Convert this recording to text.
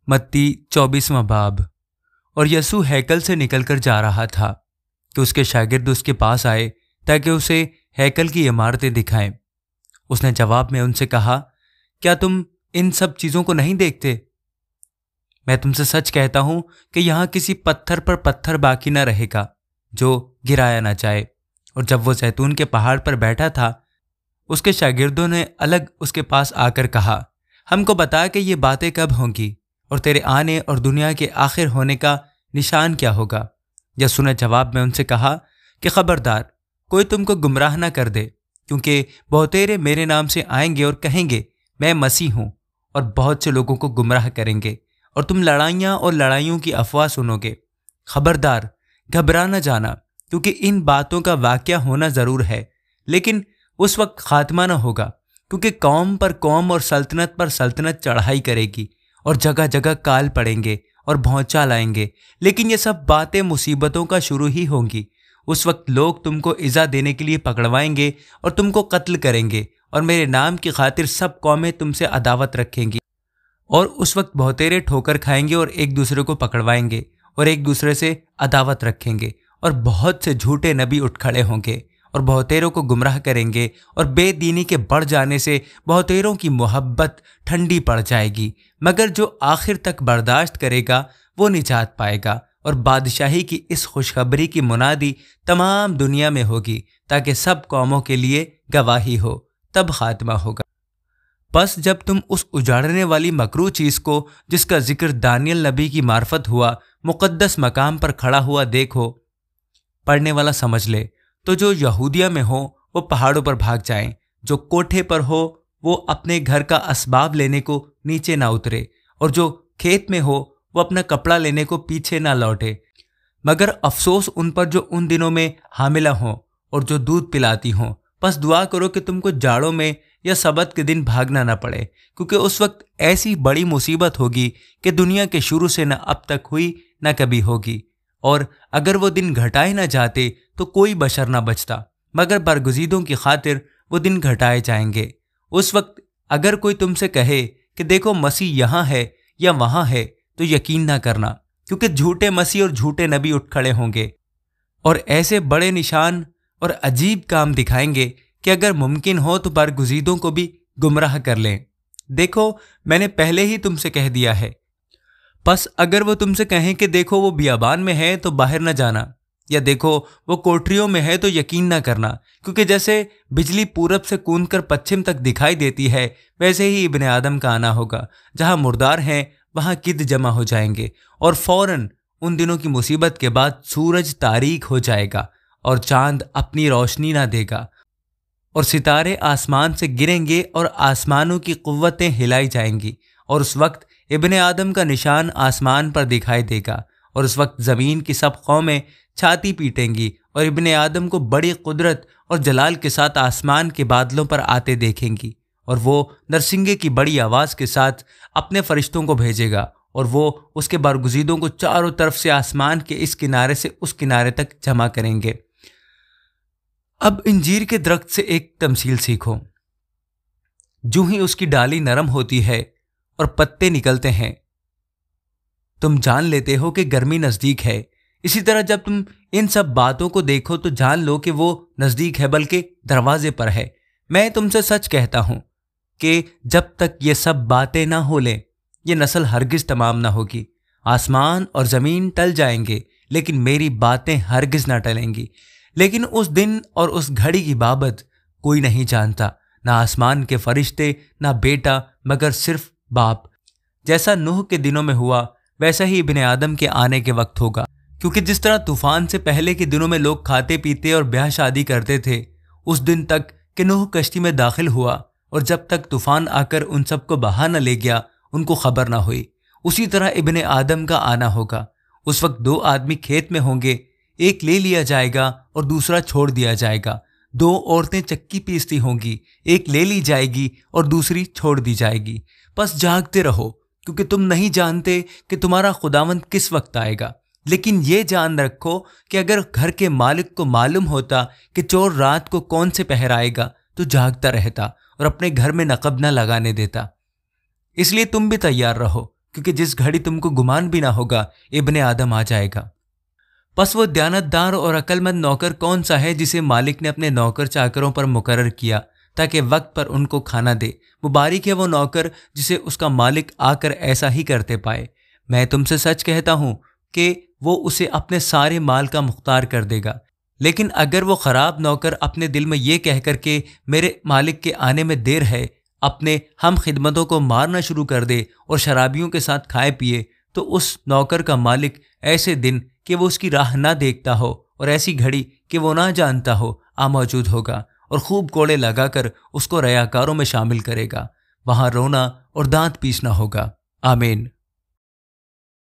متی 24واں باب۔ اور یسوع ہیکل سے نکل کر جا رہا تھا کہ اس کے شاگرد اس کے پاس آئے تاکہ اسے ہیکل کی عمارتیں دکھائیں۔ اس نے جواب میں ان سے کہا، کیا تم ان سب چیزوں کو نہیں دیکھتے؟ میں تم سے سچ کہتا ہوں کہ یہاں کسی پتھر پر پتھر باقی نہ رہے گا جو گرایا نہ جائے۔ اور جب وہ زیتون کے پہاڑ پر بیٹھا تھا، اس کے شاگردوں نے الگ اس کے پاس آ کر کہا، ہم کو بتا کہ یہ باتیں کب ہوں گی اور تیرے آنے اور دنیا کے آخر ہونے کا نشان کیا ہوگا؟ یسوع نے جواب میں ان سے کہا کہ خبردار کوئی تم کو گمراہ نہ کر دے، کیونکہ بہتیرے میرے نام سے آئیں گے اور کہیں گے میں مسیح ہوں، اور بہت سے لوگوں کو گمراہ کریں گے، اور تم لڑائیاں اور لڑائیوں کی افواہ سنو گے۔ خبردار گھبرا نہ جانا، کیونکہ ان باتوں کا واقعہ ہونا ضرور ہے، لیکن اس وقت خاتمہ نہ ہوگا، کیونکہ قوم پر قوم اور سلطنت پر سلطنت چڑھائی کرے گی، اور جگہ جگہ کال پڑیں گے اور بھونچال آئیں گے، لیکن یہ سب باتیں مصیبتوں کا شروع ہی ہوں گی۔ اس وقت لوگ تم کو ایذا دینے کے لیے پکڑوائیں گے اور تم کو قتل کریں گے، اور میرے نام کی خاطر سب قومیں تم سے عداوت رکھیں گی، اور اس وقت بہتیرے ٹھوکر کھائیں گے اور ایک دوسرے کو پکڑوائیں گے اور ایک دوسرے سے عداوت رکھیں گے، اور بہت سے جھوٹے نبی اٹھ کھڑے ہوں گے اور بہتیروں کو گمراہ کریں گے، اور بے دینی کے بڑھ جانے سے بہتیروں کی محبت ٹھنڈی پڑ جائے گی، مگر جو آخر تک برداشت کرے گا وہ نجات پائے گا۔ اور بادشاہی کی اس خوشخبری کی منادی تمام دنیا میں ہوگی تاکہ سب قوموں کے لیے گواہی ہو، تب خاتمہ ہوگا۔ پس جب تم اس اجاڑنے والی مکروہ چیز کو جس کا ذکر دانیل نبی کی معرفت ہوا مقدس مقام پر کھڑا ہوا دیکھو، پڑھنے والا سمجھ لے، تو جو یہودیہ میں ہو وہ پہاڑوں پر بھاگ جائیں، جو کوٹھے پر ہو وہ اپنے گھر کا اسباب لینے کو نیچے نہ اترے، اور جو کھیت میں ہو وہ اپنا کپڑا لینے کو پیچھے نہ لوٹے۔ مگر افسوس ان پر جو ان دنوں میں حاملہ ہوں اور جو دودھ پلاتی ہوں۔ پس دعا کرو کہ تم کو جاڑوں میں یا سبت کے دن بھاگنا نہ پڑے، کیونکہ اس وقت ایسی بڑی مصیبت ہوگی کہ دنیا کے شروع سے نہ اب تک ہوئی نہ کبھی ہوگی۔ اور اگر وہ دن گھٹائے نہ جاتے تو کوئی بشر نہ بچتا، مگر برگزیدوں کی خاطر وہ دن گھٹائے جائیں گے۔ اس وقت اگر کوئی تم سے کہے کہ دیکھو مسیح یہاں ہے یا وہاں ہے، تو یقین نہ کرنا، کیونکہ جھوٹے مسیح اور جھوٹے نبی اٹھ کھڑے ہوں گے اور ایسے بڑے نشان اور عجیب کام دکھائیں گے کہ اگر ممکن ہو تو برگزیدوں کو بھی گمراہ کر لیں۔ دیکھو میں نے پہلے ہی تم سے کہہ دیا ہے۔ پس اگر وہ تم سے کہیں کہ دیکھو وہ بیابان میں ہے تو باہر نہ جانا، یا دیکھو وہ کوٹریوں میں ہے تو یقین نہ کرنا، کیونکہ جیسے بجلی پورب سے کوند کر پچھم تک دکھائی دیتی ہے، ویسے ہی ابن آدم کا آنا ہوگا۔ جہاں مردار ہیں وہاں گدھ جمع ہو جائیں گے، اور فوراً ان دنوں کی مصیبت کے بعد سورج تاریک ہو جائے گا اور چاند اپنی روشنی نہ دے گا، اور ستارے آسمان سے گریں گے اور آسمانوں کی قوتیں ہلائی جائیں گی، اور اس وقت ابن آدم کا نشان آسمان پر دکھائی دے گا، اور اس وقت زمین کی سب قومیں چھاتی پیٹیں گی اور ابن آدم کو بڑی قدرت اور جلال کے ساتھ آسمان کے بادلوں پر آتے دیکھیں گی، اور وہ نرسنگے کی بڑی آواز کے ساتھ اپنے فرشتوں کو بھیجے گا، اور وہ اس کے برگزیدوں کو چاروں طرف سے آسمان کے اس کنارے سے اس کنارے تک جمع کریں گے۔ اب انجیر کے درخت سے ایک تمثیل سیکھو۔ جو ہی اس کی ڈالی نرم ہوتی ہے اور پتے نکلتے ہیں، تم جان لیتے ہو کہ گرمی نزدیک ہے۔ اسی طرح جب تم ان سب باتوں کو دیکھو تو جان لو کہ وہ نزدیک ہے، بلکہ دروازے پر ہے۔ میں تم سے سچ کہتا ہوں کہ جب تک یہ سب باتیں نہ ہو لیں، یہ نسل ہرگز تمام نہ ہوگی۔ آسمان اور زمین ٹل جائیں گے، لیکن میری باتیں ہرگز نہ ٹلیں گی۔ لیکن اس دن اور اس گھڑی کی بابت کوئی نہیں جانتا، نہ آسمان کے فرشتے، نہ بیٹا، مگر صرف باپ۔ جیسا نوح کے دنوں میں ہوا ویسا ہی ابن آدم کے آنے کے وقت ہوگا۔ کیونکہ جس طرح طوفان سے پہلے کے دنوں میں لوگ کھاتے پیتے اور بیاہ شادی کرتے تھے، اس دن تک کہ نوح کشتی میں داخل ہوا، اور جب تک طوفان آ کر ان سب کو بہا نہ لے گیا ان کو خبر نہ ہوئی، اسی طرح ابن آدم کا آنا ہوگا۔ اس وقت دو آدمی کھیت میں ہوں گے، ایک لے لیا جائے گا اور دوسرا چھوڑ دیا جائے گا۔ دو عورتیں چکی پیستی ہوں گی، ایک لے لی جائے گی اور دوسری چھوڑ دی جائے گی۔ پس جاگتے رہو، کیونکہ تم نہیں جانتے کہ تمہارا خداوند کس وقت آئے گا۔ لیکن یہ جان رکھو کہ اگر گھر کے مالک کو معلوم ہوتا کہ چور رات کو کون سے پہر آئے گا تو جاگتا رہتا اور اپنے گھر میں نقب نہ لگانے دیتا۔ اس لیے تم بھی تیار رہو، کیونکہ جس گھڑی تم کو گمان بھی نہ ہوگا ابن آدم آ جائے گا۔ پس وہ دیانتدار اور عقل مند نوکر کون سا ہے جسے مالک نے اپنے نوکر چاکروں پر مقرر کیا تاکہ وقت پر ان کو کھانا دے؟ مبارک ہے وہ نوکر جسے اس کا مالک آ کر ایسا ہی کرتے پائے۔ میں تم سے سچ کہتا ہوں کہ وہ اسے اپنے سارے مال کا مختار کر دے گا۔ لیکن اگر وہ خراب نوکر اپنے دل میں یہ کہہ کر کے میرے مالک کے آنے میں دیر ہے، اپنے ہم خدمتوں کو مارنا شروع کر دے اور شرابیوں کے ساتھ کھائے پیے، تو اس نوکر کا مالک ایسے دن کہ وہ اس کی راہ نہ دیکھتا ہو اور ایسی گھڑی کہ وہ نہ جانتا ہو موجود ہوگا اور خوب کوڑے لگا کر اس کو ریاکاروں میں شامل کرے گا۔ وہاں رونا اور دانت پیسنا ہوگا۔ آمین۔